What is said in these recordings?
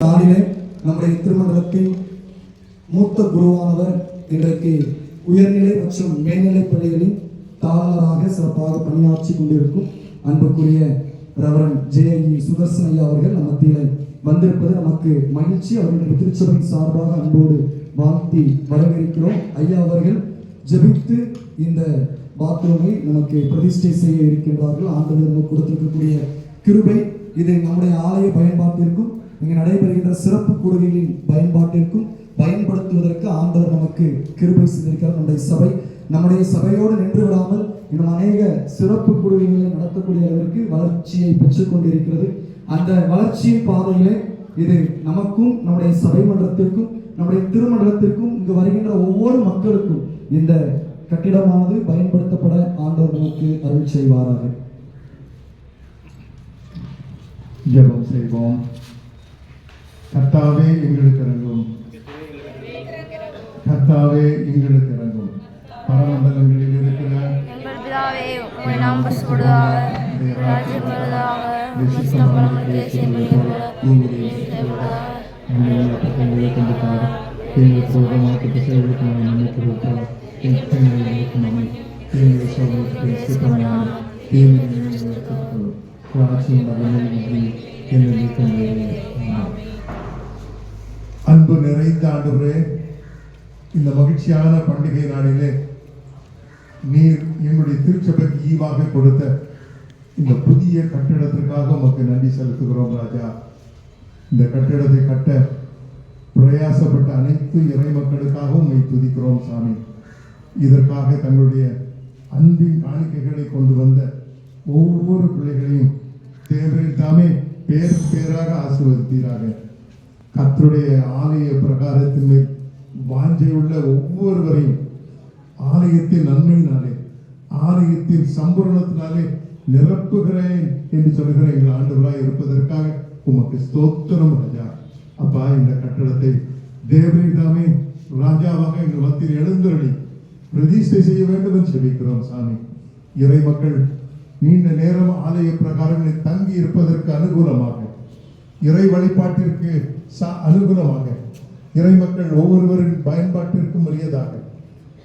நாளிலே நம்முடைய திருமண்டலத்தின் மூத்த குருவானவர் இன்றைக்கு உயர்நிலை மற்றும் மேல்நிலை பள்ளிகளின் தாளராக சிறப்பாக பணியாற்றி கொண்டிருக்கும் அன்புக்குரிய ரெவரண்ட் ஜே.இ. சுதர்சன் ஐயா அவர்கள் நம்ம மத்தியில வந்திருப்பது நமக்கு மகிழ்ச்சி. அவர்களுடைய திருச்சபையின் சார்பாக அன்போடு வாழ்த்தி வரவேற்கிறோம். ஐயா அவர்கள் ஜெபித்து இந்த பாத்ரூமை நமக்கு பிரதிஷ்டை செய்ய இருக்கின்றார்கள். ஆண்டவர் நமக்கு கொடுத்திருக்கக்கூடிய கிருபை இது நம்முடைய ஆலய பயன்பாட்டிற்கும் இங்கு நடைபெறுகின்ற சிறப்பு கூடுகைகளின் பயன்பாட்டிற்கும் பயன்படுத்துவதற்கு ஆண்டவர் நமக்கு கிருபை செய்திருக்கிறார். நம்முடைய சபையோடு நின்று விடாமல் இன்னும் அநேக சிறப்பு கூடுகைகளை நடத்தக்கூடிய அளவிற்கு வளர்ச்சியை பெற்றுக் கொண்டிருக்கிறது. அந்த வளர்ச்சியின் பாதையிலே இது நமக்கும் நம்முடைய சபை மன்றத்திற்கும் நம்முடைய திருமண்டலத்திற்கும் இங்கு வருகின்ற ஒவ்வொரு மக்களுக்கும் இந்த கட்டிடமானது பயன்படுத்தப்பட ஆண்டவர் நமக்கு அருள் செய்வாராக. ஜெபம் செய்வோம். கர்த்தாவே எங்களுக்கு இறங்கும், கர்த்தாவே எங்களுக்கு இறங்கும். பரமண்டலங்களில் இருக்கிற எங்கள் பிதாவே, உம்முடைய நாமம் பரிசுத்தப்படுவதாக, ராஜ்யம் வருவதாக, உம்முடைய சித்தம் பரலோகத்திலே செய்யப்படுவது போல பூமியிலும் செய்யப்படுவதாக. எங்கள் அப்பத்தை எங்களுக்கு தார், எங்களுக்கு ரோகமாக்கு திசைகளுக்கு நாம் மன்னித்து கொடுத்தார், எங்களுக்கு நம்மை எங்கள் சோதனைக்கு சித்தமையான அன்பு நிறைந்த ஆண்டவரே, இந்த மகிழ்ச்சியான பண்டிகை நாளிலே நீர் எங்களுடைய திருச்சபைக்கு ஈவாக கொடுத்த இந்த புதிய கட்டிடத்திற்காக உமக்கு நன்றி செலுத்துகிறோம் ராஜா. இந்த கட்டிடத்தை கட்ட பிரயாசப்பட்ட அனைத்து இறை மக்களுக்காக உம்மை துதிக்கிறோம் சாமி. இதற்காக தங்களுடைய அன்பின் காணிக்கைகளை கொண்டு வந்த ஒவ்வொரு பிள்ளைகளையும் தேவரில் தாமே பேர் பேராக ஆசீர்வதித்தீராக. கர்த்தருடைய ஆலய பிரகாரத்தின் மேல் வாஞ்சையுள்ள ஒவ்வொருவரையும் ஆலயத்தின் நன்மையினாலே, ஆலயத்தின் சம்பூரணத்தினாலே நிரப்புகிறேன் என்று சொல்கிற எங்கள் ஆண்டவராய் இருப்பதற்காக உமக்கு ஸ்தோத்திரம் ராஜா. அப்பா, இந்த கட்டடத்தை தேவரில் தாமே ராஜாவாக எங்கள் மத்தியில் எழுந்தருளி பிரதிஷ்டை செய்ய வேண்டும் என்று செபிக்கிறோம் சாமி. இறை மக்கள் நீண்ட நேரம் ஆலய பிரகாரங்களில் தங்கி இருப்பதற்கு அனுகூலமாக, இறை வழிபாட்டிற்கு அனுகூலமாக, இறை மக்கள் ஒவ்வொருவரின் பயன்பாட்டிற்கும் உரியதாக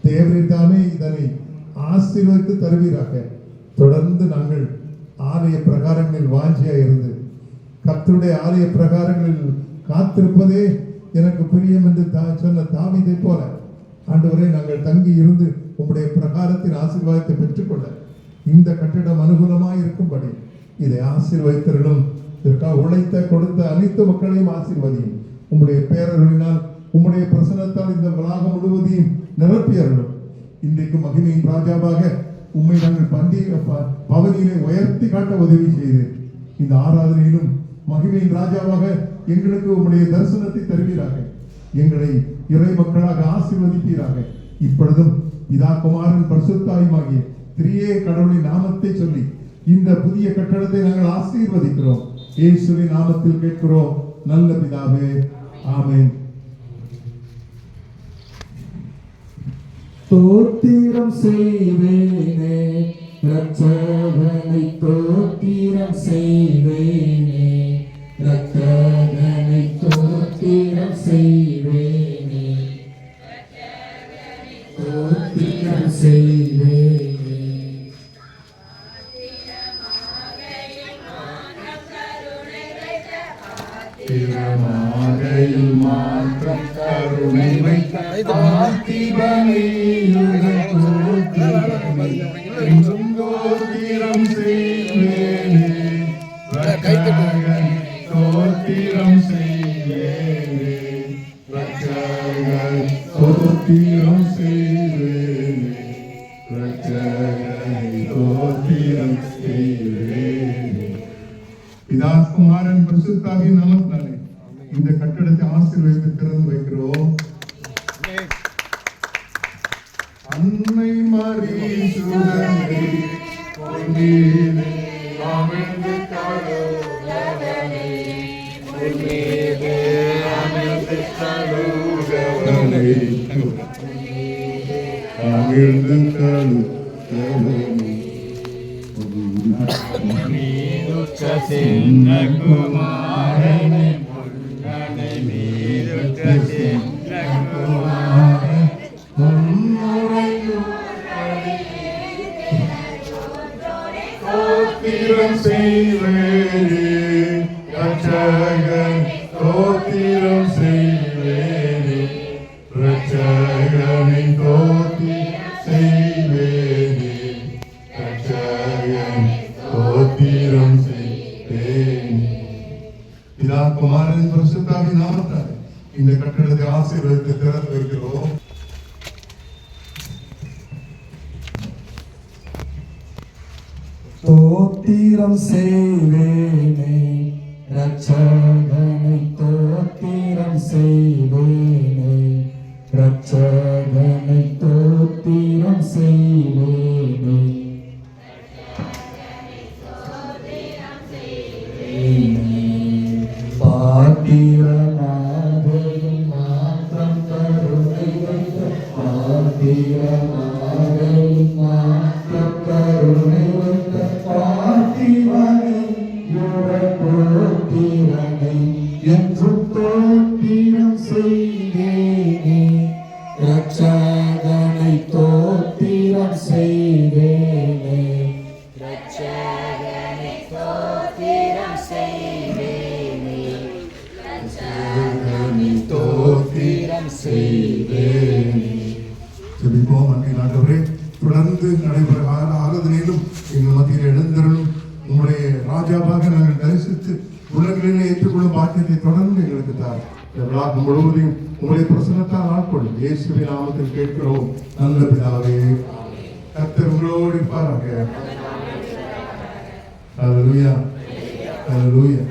தேவரில் தாமே இதனை ஆசீர்வதித்து தருவீராக. தொடர்ந்து நாங்கள் ஆலய பிரகாரங்களில் வாஞ்சியாக இருந்து கர்த்தருடைய ஆலய பிரகாரங்களில் காத்திருப்பதே எனக்கு பிரியம் என்று சொன்ன தாவீதை போல ஆண்டவரே, நாங்கள் தங்கி இருந்து உங்களுடைய பிரகாரத்தின் ஆசீர்வாதத்தை பெற்றுக்கொள்ள இந்த கட்டிடம் அனுகூலமாய் இருக்கும்படி இதை ஆசீர்வதித்தருளும். இதற்காக உழைத்த கொடுத்த அனைத்து மக்களையும் ஆசீர்வதியும். உங்களுடைய பேரருளினால், உங்களுடைய பிரசனத்தால் இந்த வளாகம் முழுவதையும் நிரப்பியருளும். இன்றைக்கு மகிமையின் ராஜாவாக உண்மை நாங்கள் பவனியிலே உயர்த்தி காட்ட உதவி செய்து இந்த ஆராதனையிலும் மகிமையின் ராஜாவாக எங்களுக்கு உங்களுடைய தரிசனத்தை தருவீராக. எங்களை இறை மக்களாக ஆசீர்வதிப்பீராக. இப்பொழுதும் பிதா குமாரன் பரிசுத்தாயுமாகிய திரியே கடவுளின் நாமத்தை சொல்லி இந்த புதிய கட்டடத்தை நாங்கள் ஆசீர்வதிக்கிறோம். இயேசுவின் நாமத்தில் கேட்கிறோம் நல்ல பிதாவே, ஆமென். தோத்திரம் செய்வேனே ரட்சகனை, தோத்திரம் செய்வேனே ரட்சகனை, தோத்திரம் செய்வேனே தோத்திரம் செய்வேனே. மாற்றம் கருணை வைத்த என்றும் தோத்திரம் செய்வேனே தோத்திரம் செய்வேனே தோத்திரம் செய்வேனே தோத்திரம் செய்வேனே. பிதா குமாரன் பரிசுத்தாவின் நாமத்தினாலே இந்த கட்டடத்தை ஆசீர்வதித்து திறந்து வைக்கிறோம். அன்னை மரிசுதனை பொன்னிலே அமிழ்ந்து கழுவுதனை, பொன்னிலே அமிழ்ந்து கழுவுதனை, அமிழ்ந்து கழுவுதனை. சின்ன குமாரனை குமாரனின் பரிசுத்தாவின் நாமத்தால் இந்த கட்டடத்தை ஆசீர்வதித்து திறந்து வைக்கிறோம். தோத்திரம் செய்வேனே ரட்சகனை, தோத்திரம் செய்வேனே ரட்சகனை, தோத்திரம் செய்வேனே. பாத்திரமாகவும் மாத்திரம் கருணை வைத்த, பாத்திரமாகவும் மாத்திரம் கருணை வைத்த பார்த்திவனை யுவத்தோத்திரனை என்றும் தோத்திரம் செய்வேனே ரட்சகனை, தோத்திரம் செய்வேனே ரட்சகனை ஸ்தோத்திரம் செய்வேனே, ரட்சகனை தோத்திரம் செய்வேனே. ஜெபிப்போம். அன்பின் ஆண்டவரே, தொடர்ந்து நடைபெற ஆராதனையிலும் எங்கள் மத்தியில் எழுந்தருளும் உங்களுடைய ராஜாவாக நாங்கள் தரிசித்து உலகிலே ஏற்றுக்கொள்ளும் பாக்கியத்தை தொடர்ந்து எங்களுக்கு தார். இந்த விழாக்கம் முழுவதையும் உங்களுடைய பிரசன்னத்தால் ஆட்கொள்ளும். இயேசுவின் நாமத்தில் கேட்கிறோம் நல்ல பிதாவே. கர்த்தர் உங்களோடு இருப்பாராக. அல்லேலூயா, அல்லேலூயா.